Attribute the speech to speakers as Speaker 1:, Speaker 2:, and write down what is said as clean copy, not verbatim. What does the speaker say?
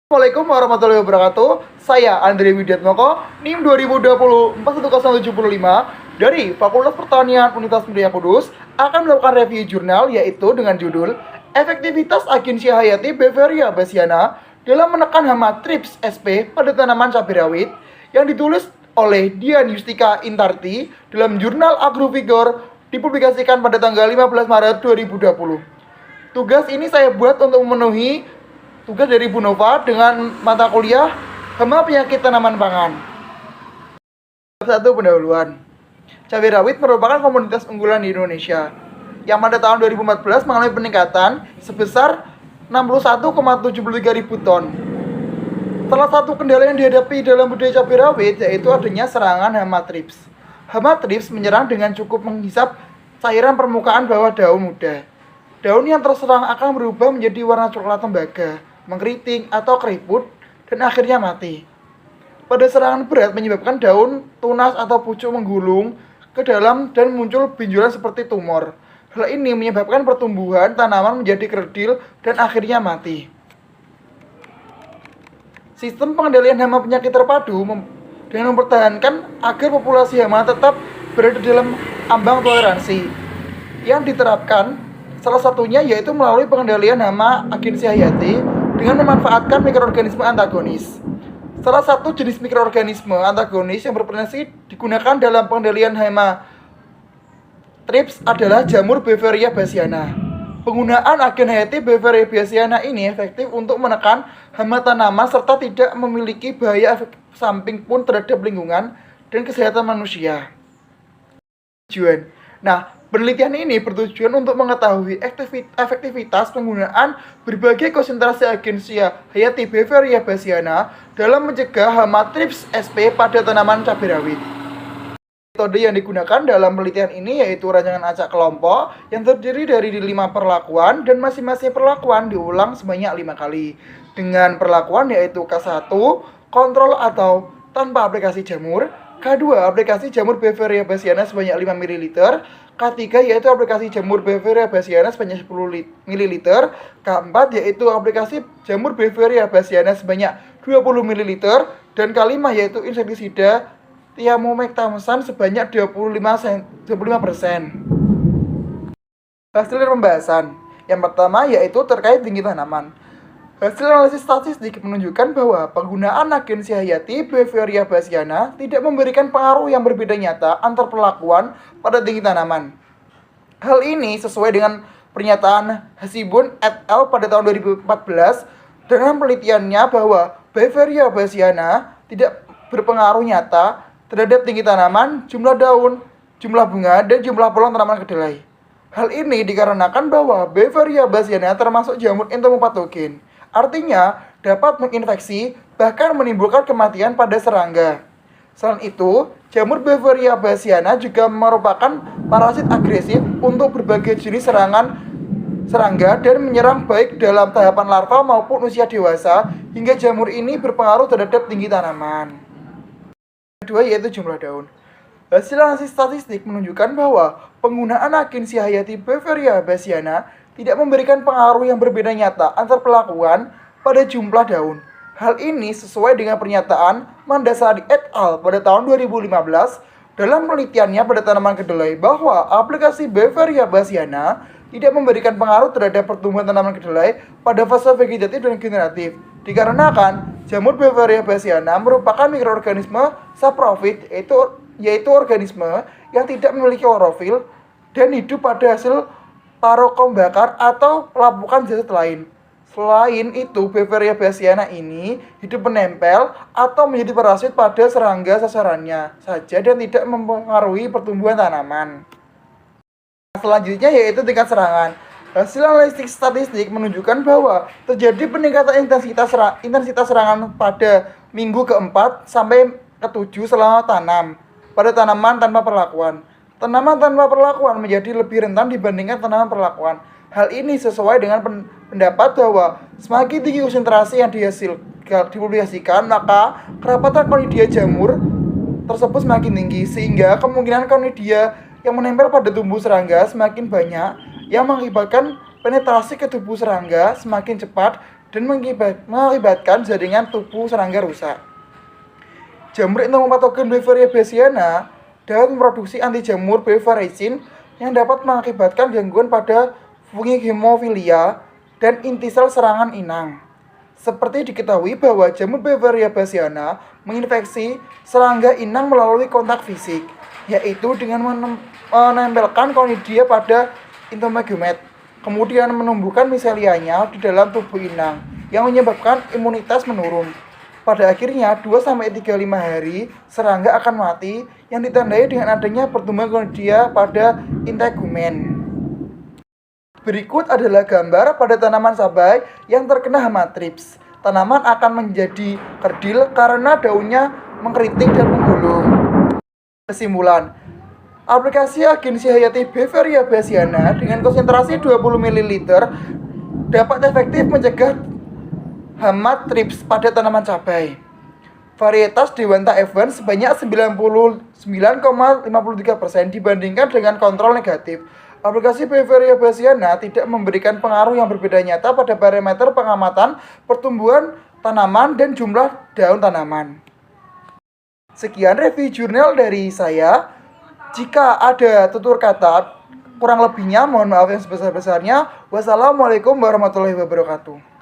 Speaker 1: Assalamualaikum warahmatullahi wabarakatuh. Saya Andre Widiatmoko, NIM 2020 41075 dari Fakultas Pertanian Universitas Muria Kudus akan melakukan review jurnal yaitu dengan judul Efektivitas Agensia Hayati Beveria bassiana dalam menekan hama Thrips sp pada tanaman cabai rawit yang ditulis oleh Dian Yustika Intarti dalam jurnal Agrovigor dipublikasikan pada tanggal 15 Maret 2020. Tugas ini saya buat untuk memenuhi tugas dari Bu Nova dengan mata kuliah hama penyakit tanaman pangan. Satu pendahuluan. Cabai rawit merupakan komoditas unggulan di Indonesia yang pada tahun 2014 mengalami peningkatan sebesar 61,73 ribu ton. Salah satu kendala yang dihadapi dalam budidaya cabai rawit yaitu adanya serangan hama Thrips. Hama Thrips menyerang dengan cukup menghisap cairan permukaan bawah daun muda. Daun yang terserang akan berubah menjadi warna coklat tembaga, mengkeriting atau keriput, dan akhirnya mati. Pada serangan berat menyebabkan daun tunas atau pucuk menggulung ke dalam dan muncul benjolan seperti tumor. Hal ini menyebabkan pertumbuhan tanaman menjadi kerdil dan akhirnya mati. Sistem pengendalian hama penyakit terpadu dengan mempertahankan agar populasi hama tetap berada dalam ambang toleransi yang diterapkan. Salah satunya yaitu melalui pengendalian hama agensia hayati dengan memanfaatkan mikroorganisme antagonis. Salah satu jenis mikroorganisme antagonis yang berpotensi digunakan dalam pengendalian hama Thrips adalah jamur Beveria bassiana. Penggunaan agen hayati Beveria bassiana ini efektif untuk menekan hama tanaman serta tidak memiliki bahaya efek samping pun terhadap lingkungan dan kesehatan manusia. Tujuan. Penelitian ini bertujuan untuk mengetahui efektivitas penggunaan berbagai konsentrasi agensia hayati Beveria bassiana dalam mencegah hama Thrips sp pada tanaman cabai rawit. Metode yang digunakan dalam penelitian ini yaitu rancangan acak kelompok yang terdiri dari 5 perlakuan dan masing-masing perlakuan diulang sebanyak 5 kali. Dengan perlakuan yaitu K1, kontrol atau tanpa aplikasi jamur, K2, aplikasi jamur Beveria bassiana sebanyak 5 ml, K3 yaitu aplikasi jamur Beveria bassiana sebanyak 10 ml, K4 yaitu aplikasi jamur Beveria bassiana sebanyak 20 ml, dan K5 yaitu insektisida thiamomethamsan sebanyak 25%. Hasil pembahasan. Yang pertama yaitu terkait tinggi tanaman. Hasil analisis statistik menunjukkan bahwa penggunaan agensia hayati Beveria bassiana tidak memberikan pengaruh yang berbeda nyata antar perlakuan pada tinggi tanaman. Hal ini sesuai dengan pernyataan Hasibun et al. Pada tahun 2014 dengan penelitiannya bahwa Beveria bassiana tidak berpengaruh nyata terhadap tinggi tanaman, jumlah daun, jumlah bunga, dan jumlah polon tanaman kedelai. Hal ini dikarenakan bahwa Beveria bassiana termasuk jamur entomopatogen. Artinya, dapat menginfeksi, bahkan menimbulkan kematian pada serangga. Selain itu, jamur Beveria bassiana juga merupakan parasit agresif untuk berbagai jenis serangga dan menyerang baik dalam tahapan larva maupun usia dewasa, hingga jamur ini berpengaruh terhadap tinggi tanaman. Kedua yaitu jumlah daun. Hasil analisis statistik menunjukkan bahwa penggunaan agensia hayati Beveria bassiana tidak memberikan pengaruh yang berbeda nyata antar perlakuan pada jumlah daun. Hal ini sesuai dengan pernyataan Mandasari et al. Pada tahun 2015 dalam penelitiannya pada tanaman kedelai bahwa aplikasi Beveria bassiana tidak memberikan pengaruh terhadap pertumbuhan tanaman kedelai pada fase vegetatif dan generatif. Dikarenakan jamur Beveria bassiana merupakan mikroorganisme saprofit, yaitu organisme yang tidak memiliki klorofil dan hidup pada hasil parokom bakar atau pelapukan zat lain. Selain itu, Beveria bassiana ini hidup menempel atau menjadi parasit pada serangga sasarannya saja dan tidak mempengaruhi pertumbuhan tanaman. Selanjutnya yaitu tingkat serangan. Hasil analisis statistik menunjukkan bahwa terjadi peningkatan intensitas serangan pada minggu ke-4 sampai ke-7 selama tanam pada tanaman tanpa perlakuan. Tanaman tanpa perlakuan menjadi lebih rentan dibandingkan tanaman perlakuan. Hal ini sesuai dengan pendapat bahwa semakin tinggi konsentrasi yang dipublikasikan, maka kerapatan konidia jamur tersebut semakin tinggi, sehingga kemungkinan konidia yang menempel pada tumbuh serangga semakin banyak, yang mengakibatkan penetrasi ke tubuh serangga semakin cepat dan mengakibatkan jaringan tubuh serangga rusak. Jamur entomopatogen Beauveria bassiana dapat memproduksi anti jamur bevaresin yang dapat mengakibatkan gangguan pada fungi hemofilia dan inti sel serangan inang. Seperti diketahui bahwa jamur Beauveria bassiana menginfeksi serangga inang melalui kontak fisik, yaitu dengan menempelkan conidia pada entomogamet, kemudian menumbuhkan miselianya di dalam tubuh inang yang menyebabkan imunitas menurun. Pada akhirnya 2-35 hari serangga akan mati yang ditandai dengan adanya pertumbuhan conidia pada integumen. Berikut adalah gambar pada tanaman cabai yang terkena hama thrips. Tanaman akan menjadi kerdil karena daunnya mengkeriting dan menggulung. Kesimpulan, aplikasi agensi hayati Beauveria bassiana dengan konsentrasi 20 ml dapat efektif mencegah hama thrips pada tanaman cabai. Varietas Dewanta Evans sebanyak 99,53% dibandingkan dengan kontrol negatif. Aplikasi Beauveria bassiana tidak memberikan pengaruh yang berbeda nyata pada parameter pengamatan pertumbuhan tanaman dan jumlah daun tanaman. Sekian review jurnal dari saya. Jika ada tutur kata kurang lebihnya mohon maaf yang sebesar-besarnya. Wassalamualaikum warahmatullahi wabarakatuh.